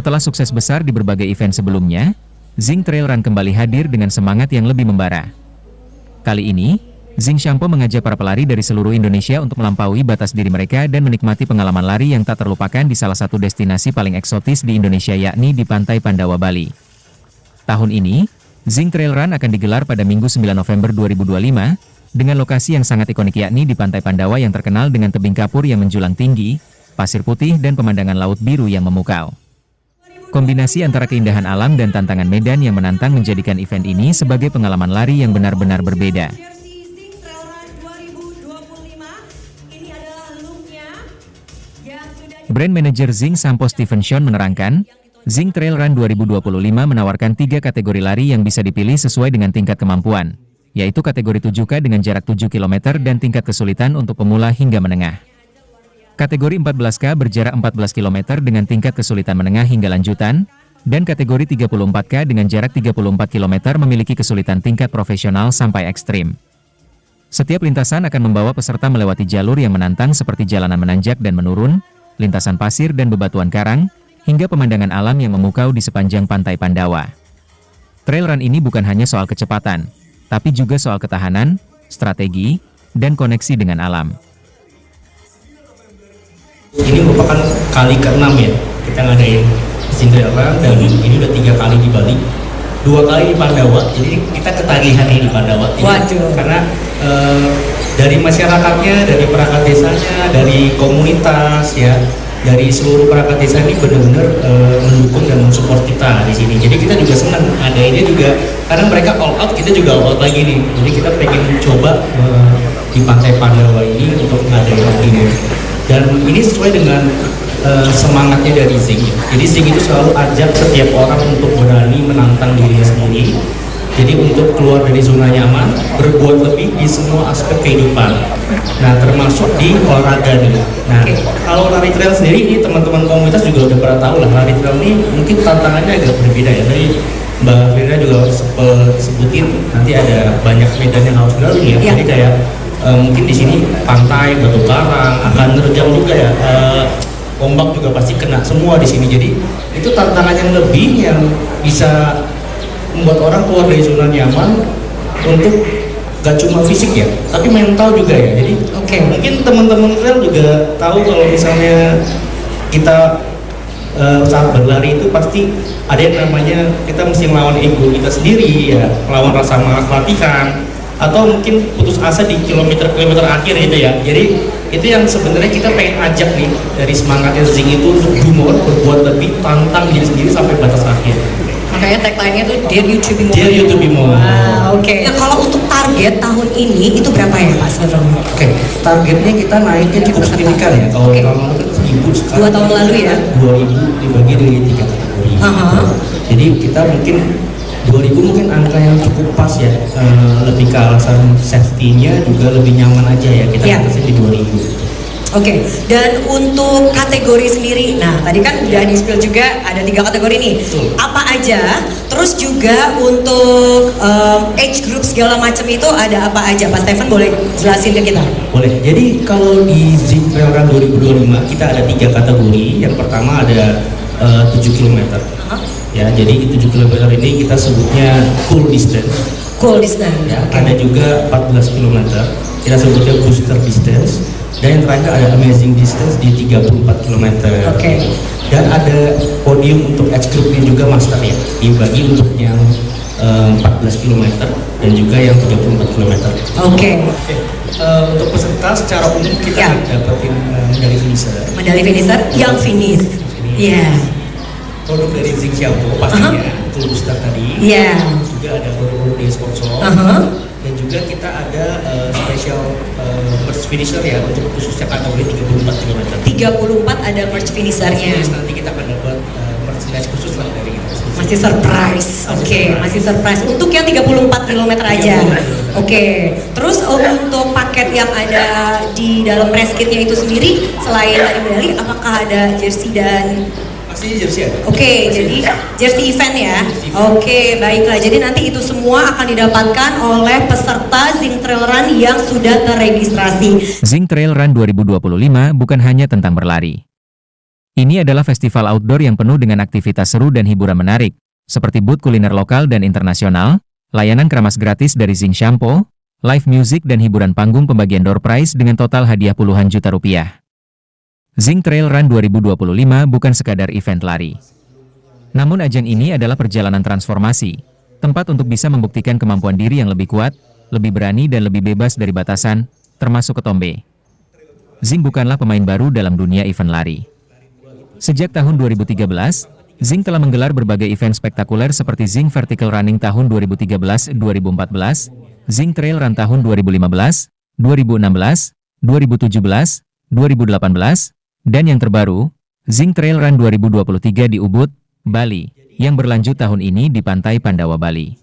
Setelah sukses besar di berbagai event sebelumnya, Zing Trail Run kembali hadir dengan semangat yang lebih membara. Kali ini, Zing Shampo mengajak para pelari dari seluruh Indonesia untuk melampaui batas diri mereka dan menikmati pengalaman lari yang tak terlupakan di salah satu destinasi paling eksotis di Indonesia, yakni di Pantai Pandawa, Bali. Tahun ini, Zing Trail Run akan digelar pada Minggu 9 November 2025, dengan lokasi yang sangat ikonik, yakni di Pantai Pandawa yang terkenal dengan tebing kapur yang menjulang tinggi, pasir putih dan pemandangan laut biru yang memukau. Kombinasi antara keindahan alam dan tantangan medan yang menantang menjadikan event ini sebagai pengalaman lari yang benar-benar berbeda. Brand Manager Zing Shampo Steven Sean menerangkan, Zing Trail Run 2025 menawarkan 3 kategori lari yang bisa dipilih sesuai dengan tingkat kemampuan, yaitu kategori 7K dengan jarak 7 km dan tingkat kesulitan untuk pemula hingga menengah. Kategori 14K berjarak 14 km dengan tingkat kesulitan menengah hingga lanjutan, dan kategori 34K dengan jarak 34 km memiliki kesulitan tingkat profesional sampai ekstrim. Setiap lintasan akan membawa peserta melewati jalur yang menantang seperti jalanan menanjak dan menurun, lintasan pasir dan bebatuan karang, hingga pemandangan alam yang memukau di sepanjang Pantai Pandawa. Trail run ini bukan hanya soal kecepatan, tapi juga soal ketahanan, strategi, dan koneksi dengan alam. Ini merupakan kali ke-6 ya kita ngadain Zing Trail Run, dan ini udah 3 kali di Bali, 2 kali di Pandawa. Jadi kita ketagihan nih di Pandawa. Jadi, karena dari masyarakatnya, dari perangkat desanya, dari komunitas ya, dari seluruh perangkat desa ini benar-benar mendukung dan mensupport kita di sini. Jadi kita juga senang adainnya juga karena mereka all out, kita juga all out lagi nih. Jadi kita pengen coba di Pantai Pandawa ini untuk ngadain lagi nih. Dan ini sesuai dengan semangatnya dari Zing. Jadi Zing itu selalu ajak setiap orang untuk berani menantang dirinya sendiri. Jadi untuk keluar dari zona nyaman, berbuat lebih di semua aspek kehidupan. Nah, termasuk di olahraga nih. Nah, kalau lari trail sendiri ini teman-teman komunitas juga udah pernah tahu lah, lari trail ini mungkin tantangannya agak berbeda ya. Tadi Mbak Firda juga sebutin nanti ada banyak medan yang harus dilalui ya. Jadi kayak mungkin di sini pantai, batu karang, akan nerjang juga ya. Ombak juga pasti kena semua di sini. Jadi itu tantangan yang lebih yang bisa membuat orang keluar dari zona nyaman untuk gak cuma fisik ya, tapi mental juga ya. Jadi mungkin teman-teman trail juga tahu kalau misalnya kita saat berlari itu pasti ada yang namanya kita mesti melawan ego kita sendiri ya, melawan rasa malas latihan, atau mungkin putus asa di kilometer-kilometer akhir gitu ya. Jadi itu yang sebenarnya kita pengen ajak nih dari semangatnya Zing itu untuk humor, berbuat lebih, tantang diri sendiri sampai batas akhir. Makanya tagline-nya tuh Dare You To Be More. Dare You To Be More. Nah, kalau untuk target tahun ini itu berapa ya Pak sebenarnya? Targetnya kita naiknya cukup signifikan ya. Kalau tahun lalu kan 1000, sekarang 2 tahun lalu ya? 2000 dibagi dari 3 kategori. Jadi kita mungkin 2000 mungkin angka yang cukup pas ya, lebih ke alasan safety-nya juga lebih nyaman aja ya, kita atasnya di 2000. Dan untuk kategori sendiri, nah tadi kan udah di-spill juga ada 3 kategori nih. Apa aja? Terus juga untuk age group segala macam itu ada apa aja? Pak Stephen boleh jelasin ke kita? Boleh. Jadi kalau di Zing Trail Run 2025 kita ada 3 kategori. Yang pertama ada 7 km. Ya, jadi 7 km ini kita sebutnya cool distance. Cool distance. Ya, ada juga 14 km. Kita sebutnya booster distance. Dan yang terakhir ada amazing distance di 34 km. Dan ada podium untuk age groupnya juga master ya, dibagi untuk yang 14 km dan juga yang 34 km. Untuk peserta secara umum kita dapetin medali finisher. Medali finisher yang finish. Produk dari Zing Shampo pastinya, itu booster tadi. Juga ada produk dari sponsor. Dan juga kita ada special merch finisher ya untuk khususnya kategori 34 km. 34 ada merch finishernya. Nanti kita akan dapat merchandise khusus lah dari kita. Masih surprise. Masih surprise untuk yang 34 km aja. Terus untuk paket yang ada di dalam press kitnya itu sendiri, selain dari medali, apakah ada jersey dan Pasti jersey ada. Jadi jersey event ya. Baiklah. Jadi nanti itu semua akan didapatkan oleh peserta Zing Trail Run yang sudah terregistrasi. Zing Trail Run 2025 bukan hanya tentang berlari, Ini adalah festival outdoor yang penuh dengan aktivitas seru dan hiburan menarik, seperti booth kuliner lokal dan internasional, layanan keramas gratis dari Zing Shampoo, live music dan hiburan panggung pembagian door prize dengan total hadiah puluhan juta rupiah. Zing Trail Run 2025 bukan sekadar event lari. Namun ajang ini adalah perjalanan transformasi, tempat untuk bisa membuktikan kemampuan diri yang lebih kuat, lebih berani dan lebih bebas dari batasan, termasuk ketombe. Zing bukanlah pemain baru dalam dunia event lari. Sejak tahun 2013, Zing telah menggelar berbagai event spektakuler seperti Zing Vertical Running tahun 2013-2014, Zing Trail Run tahun 2015, 2016, 2017, 2018, dan yang terbaru, Zing Trail Run 2023 di Ubud, Bali, yang berlanjut tahun ini di Pantai Pandawa, Bali.